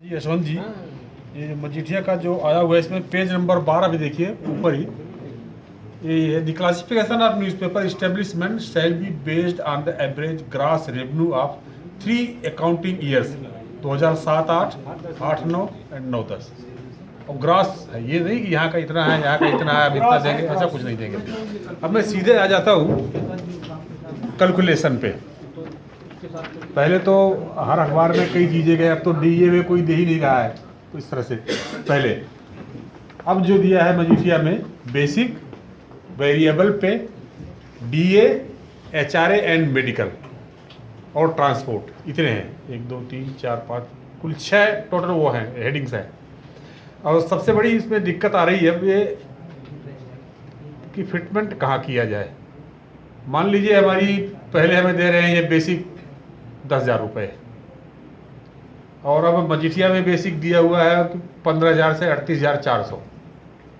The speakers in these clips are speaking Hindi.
जी यशवंत जी, ये जो मजीठिया का जो आया हुआ है इसमें पेज नंबर 12 भी देखिए ऊपर ही, ये the classification of newspaper establishment shall be based on the average gross revenue of 3 accounting years 2007, 8, 8, 9 and 9, 10। और ग्रॉस है, ये नहीं कि यहाँ का इतना है, यहाँ का इतना है, अब इतना देंगे, ऐसा कुछ नहीं देंगे। अब मैं सीधे आ जाता हूँ कैलकुलेशन पे। पहले तो हर अखबार में कई चीज़ें गए, अब तो डीए में कोई दे ही नहीं रहा है, तो इस तरह से पहले। अब जो दिया है मजीठिया में बेसिक, वेरिएबल पे, डीए, एचआरए एंड मेडिकल और ट्रांसपोर्ट, इतने हैं। 1, 2, 3, 4, 5 कुल 6 टोटल वो हैं, हेडिंग्स हैं। और सबसे बड़ी इसमें दिक्कत आ रही है अब ये कि फिटमेंट कहाँ किया जाए। मान लीजिए हमारी पहले हमें दे रहे हैं ये बेसिक 10,000 रुपये, और अब मजीठिया में बेसिक दिया हुआ है 15,000 से 38,400।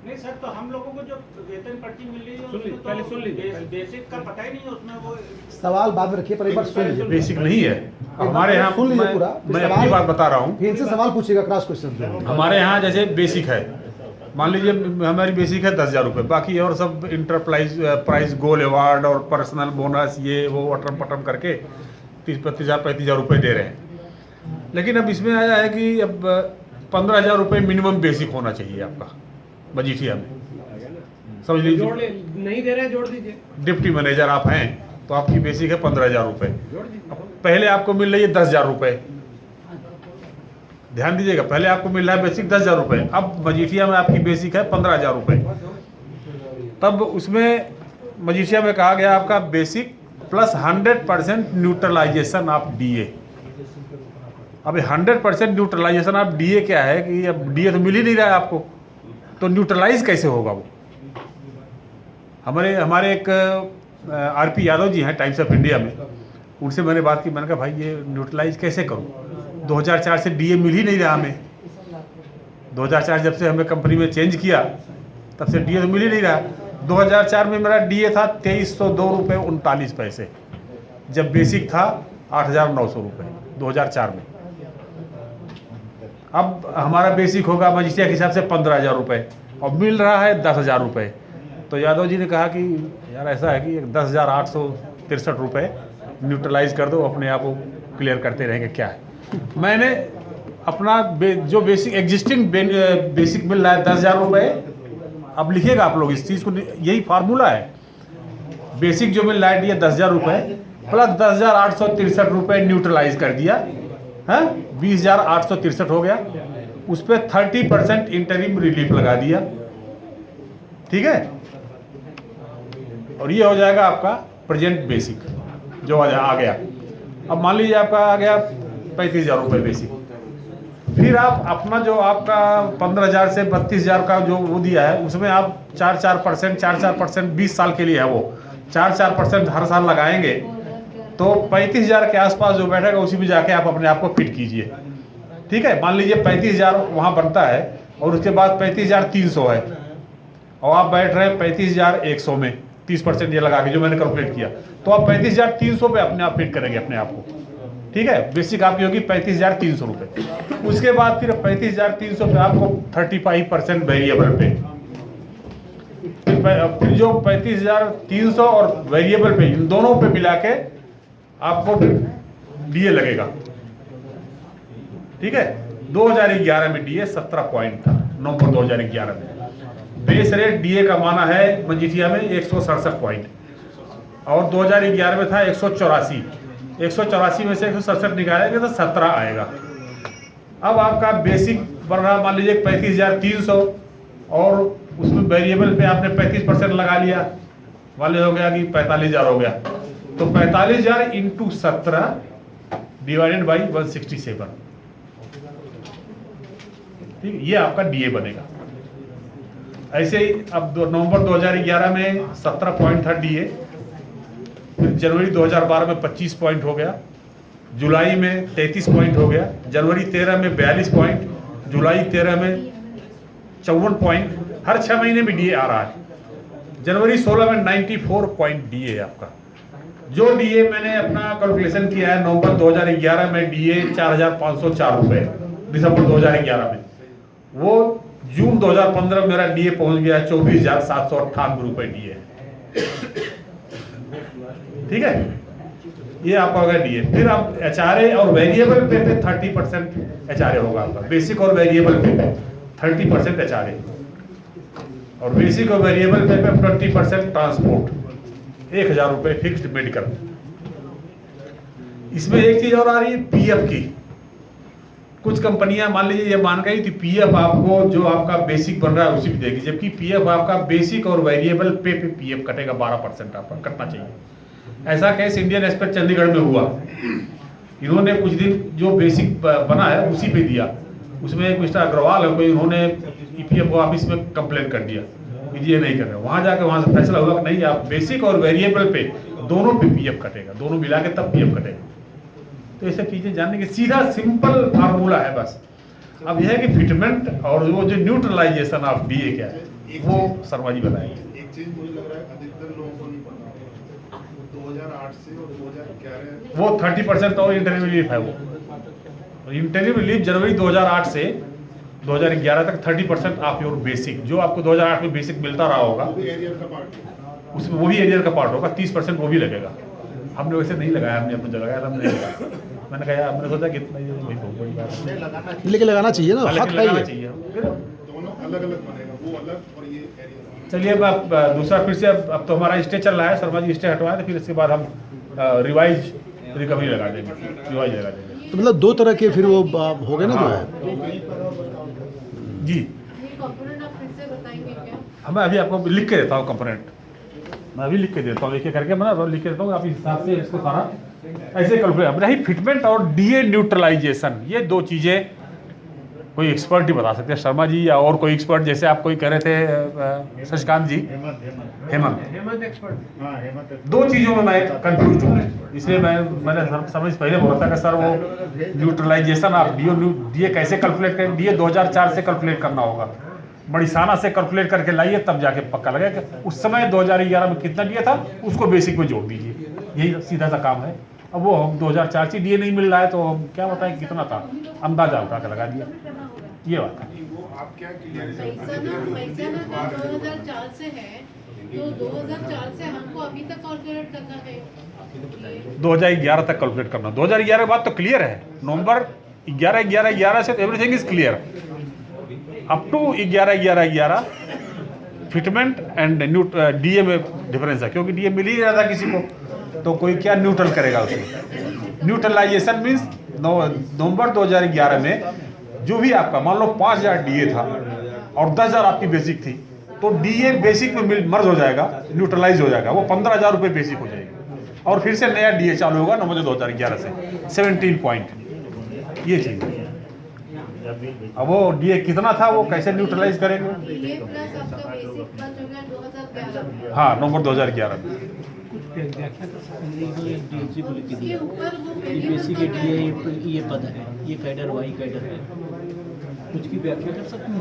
नहीं सर, तो हम लोगों को जो वेतन पर्ची मिल रही है उसमें पहले सुन लीजिए, बेसिक का पता ही नहीं है उसमें। वो सवाल बाद में रखिए, पर एक बार सुन लीजिए। बेसिक नहीं है हमारे यहाँ। सुन लीजिए पूरा, मैं अपनी बात बता रहा हूँ। फिर से सवाल पूछिएगा, क्रॉस क्वेश्चन। हमारे यहाँ जैसे बेसिक है, मान लीजिए हमारी बेसिक है 10,000 रुपये, बाकी और सब इंटरप्राइज प्राइज गोल अवार्ड और पर्सनल बोनस ये वो अटम पटम करके 30-35,000 रुपये दे रहे हैं। लेकिन अब इसमें आया है कि अब 15,000 रुपये मिनिमम बेसिक होना चाहिए आपका मजीठिया में, समझ लीजिए। नहीं दे रहे, जोड़ दीजिए। डिप्टी मैनेजर आप हैं तो आपकी बेसिक है 15,000 रुपये, पहले आपको मिल रही है 10,000 रुपये। ध्यान दीजिएगा, पहले आपको मिल रहा है बेसिक 10,000 रुपये, अब मजीठिया में आपकी बेसिक है 15,000 रुपये। तब उसमें मजीठिया में कहा गया आपका basic plus 100% neutralisation of DA. अब 100% न्यूट्रलाइजेशन ऑफ डीए क्या है कि अब डीए तो मिल ही नहीं रहा है आपको, तो न्यूट्रलाइज कैसे होगा वो। हमारे एक आरपी यादव जी हैं टाइम्स ऑफ इंडिया में, उनसे मैंने बात की। मैंने कहा भाई ये न्यूट्रलाइज कैसे करूं, 2004 से डीए मिल ही नहीं रहा हमें। 2004 जब से हमें कंपनी में चेंज किया तब से डीए तो मिल ही नहीं रहा। 2004 में मेरा डीए था 2302 रुपये 39 पैसे, जब बेसिक था 8,900 रुपये 2004 में। अब हमारा बेसिक होगा मजीठिया के हिसाब से 15,000 रुपये और मिल रहा है 10,000 रुपये। तो यादव जी ने कहा कि यार ऐसा है कि 10,863 रुपये न्यूट्रलाइज कर दो, अपने आप को क्लियर करते रहेंगे क्या है। मैंने अपना जो बेसिक एग्जिस्टिंग बेसिक मिल रहा है 10,000 रुपये, अब लिखिएगा आप लोग इस चीज़ को, यही फार्मूला है। बेसिक जो मिल रहा है 10,000 रुपये प्लस 10,863 रुपये न्यूट्रलाइज कर दिया है, 20,863 हो गया। उस पर 30% इंटरिम रिलीफ लगा दिया, ठीक है। और ये हो जाएगा आपका प्रेजेंट बेसिक जो आ गया। अब मान लीजिए आपका आ गया 35,000 रुपये बेसिक, फिर आप अपना जो आपका 15,000 से 32,000 का जो वो दिया है उसमें आप 4-4% 20 साल के लिए है वो 4-4% हर साल लगाएंगे, तो 35,000 के आसपास जो बैठेगा उसी में जाके आप अपने आप को फिट कीजिए, ठीक है। मान लीजिए 35,000 वहाँ बनता है और उसके बाद 35,300 है और आप बैठ रहे हैं 35,100 में 30% ये लगा के जो मैंने कैलकुलेट किया, तो आप 35,300 पे अपने आप फिट करेंगे अपने आप को, ठीक है। बेसिक आपकी होगी 35,300 रुपये। उसके बाद फिर 35,300 पे आपको 35% वेरिएबल पे, फिर जो 35,300 और वेरिएबल पे इन दोनों पे मिला के आपको डीए लगेगा, ठीक है। 2011 में डीए 17 पॉइंट था, नवंबर 2011 में। बेस रेट डीए का माना है मजीठिया में 167 पॉइंट और 2011 में था 184। 184 में से 167 निकालेंगे तो 17 आएगा। अब आपका बेसिक बन रहा मान लीजिए 35,300 और उसमें वेरिएबल पे आपने 35% लगा लिया, वाले हो गया कि 45,000 हो गया, तो 45,000 इंटू 17 डिवाइडेड बाई 167, ठीक, ये आपका डीए बनेगा। ऐसे ही अब नवंबर 2011 में 17 पॉइंट था डीए, फिर जनवरी 2012 में 25 पॉइंट हो गया, जुलाई में 33 पॉइंट हो गया, जनवरी 13 में 42 पॉइंट, जुलाई 13 में 54 पॉइंट, हर 6 महीने में डीए आ रहा है। जनवरी 16 में 94 पॉइंट डीए है आपका। जो डीए मैंने अपना कैलकुलेशन किया है नवंबर 2011 में डीए 4,504 रुपये, दिसंबर 2011 में। वो जून 2015 में मेरा डीए पहुंच गया 24,798 रुपए डीए। ठीक है, ये आपका होगा डीए। फिर आप एचआरए और वेरिएबल पे 30% एचआरए होगा आपका। बेसिक और वेरिएबल पे 30% एचआरए, और बेसिक और वेरिएबल पे 20% ट्रांसपोर्ट, 1,000 रुपए फिक्स्ड मेडिकल। इसमें एक चीज और आ रही है पीएफ की। कुछ कंपनियां मान लीजिए ये मान गई कि पीएफ आपको जो आपका बेसिक बन रहा है उसी भी देगी, जबकि पीएफ आपका बेसिक और वेरिएबल पे पीएफ कटेगा 12% आपका कटना चाहिए। ऐसा केस इंडियन एक्सप्रेस चंडीगढ़ में हुआ। इन्होंने कुछ दिन जो बेसिक बना है उसी पे दिया, उसमें एक मिस्टर अग्रवाल है कोई, उन्होंने ईपीएफ ऑफिस में कंप्लेन कर दिया कि ये नहीं कर रहे। वहाँ जाके वहाँ से फैसला हुआ कि नहीं, आप बेसिक और वेरिएबल पे दोनों पे पीएफ कटेगा, दोनों मिला के तब पीएफ कटेगा। तो ये सब चीज़ें जानने की सीधा सिंपल फार्मूला है बस। अब यह है कि फिटमेंट और वो जो न्यूट्रलाइजेशन ऑफ डीए क्या है वो शर्मा जी बताएंगे। एक चीज मुझे लग रहा है अधिकतर लोगों को नहीं पता, 2008 से और 2011 वो 30% और इंटरव्यू रिलीफ है। वो इंटरव्यू रिलीफ जनवरी 2008 से 2011 तक 30% ऑफ योर बेसिक, जो आपको 2008 में बेसिक मिलता रहा होगा एरियर का पार्ट उसमें वो भी एरियर का पार्ट होगा, 30% वो भी लगेगा। हमने वैसे नहीं लगाया, हमने अपने जो लगाया था हमने नहीं लगाया। मैंने कहा हमने सोचा कि इतना ये वही बहुत बड़ी बात है, लेकिन लगाना चाहिए ना, हालांकि हक है लगाना ये। चाहिए। दोनों अलग अलग बनेगा, वो अलग और ये एरियर। चलिए अब आप दूसरा फिर से अब तो हमारा स्टे चल रहा है, शर्मा जी स्टे हटवाएं, तो फिर इसके बाद हम रिवाइज रिकवरी लगा देंगे, रिवाइज लगा देंगे। तो मतलब दो तरह के फिर वो हो गए ना जो है। जी कंपोनेंट आप फिर से बताएंगे क्या? मैं अभी आपको लिख के देता हूँ कंपोनेंट, मैं अभी लिख के देता हूँ, लिख के करके मैं लिख के देता हूँ, आप इस हिसाब से इसको सारा ऐसे कैलकुलेट। रही फिटमेंट और डीए न्यूट्रलाइजेशन, ये दो चीज़ें कोई एक्सपर्ट ही बता सकते हैं, शर्मा जी या और कोई एक्सपर्ट, जैसे आप कोई कह रहे थे शशिकांत जी, हेमंत एक्सपर्ट। दो चीज़ों में मैं कंफ्यूज हूँ, इसलिए मैंने समझ पहले बोला था कि सर वो न्यूट्रलाइजेशन आप डीए कैसे कैलकुलेट करें। डीए 2004 से कैलकुलेट करना होगा, बड़ीसाना से कैलकुलेट करके लाइए, तब जाके पक्का लगेगा कि उस समय 2011 में कितना डीए था उसको बेसिक में जोड़ दीजिए, यही सीधा सा काम है। अब वो 2004 से डीए नहीं मिल रहा है तो हम क्या बताएं कितना था, अंदाजा उठा के लगा दिया, ये बात है। वो आप क्या क्लियर पैसा ना 2004 से है, तो 2004 से हमको अभी तक कैलकुलेट करना है। 2011 तक कैलकुलेट करना, 2011 के बाद तो क्लियर है, नवंबर 11 से everything is clear. Up to 11 fitment and DA में डिफरेंस है, क्योंकि डीए मिल ही रहा था किसी को, तो कोई क्या न्यूट्रल करेगा उसमें। न्यूट्रलाइजेशन मीन्स नवंबर 2011 में जो भी आपका मान लो 5,000 डीए था और 10,000 आपकी बेसिक थी, तो डीए बेसिक में मर्ज हो जाएगा, न्यूट्रलाइज हो जाएगा, वो 15,000 रुपये बेसिक हो जाएगी, और फिर से नया डीए चालू होगा नवंबर 2011 से 17 पॉइंट, ये चीज़ है। अब वो डीए कितना था वो कैसे न्यूट्रलाइज करेंगे। डीए प्लस आपका बेसिक बच हो गया 2011 में। हाँ, नवंबर 2011 में। उसके ऊपर वो बेसिक ये पद है, ये कैडर वाई कैडर है, कुछ की व्याख्या कर सकते हैं।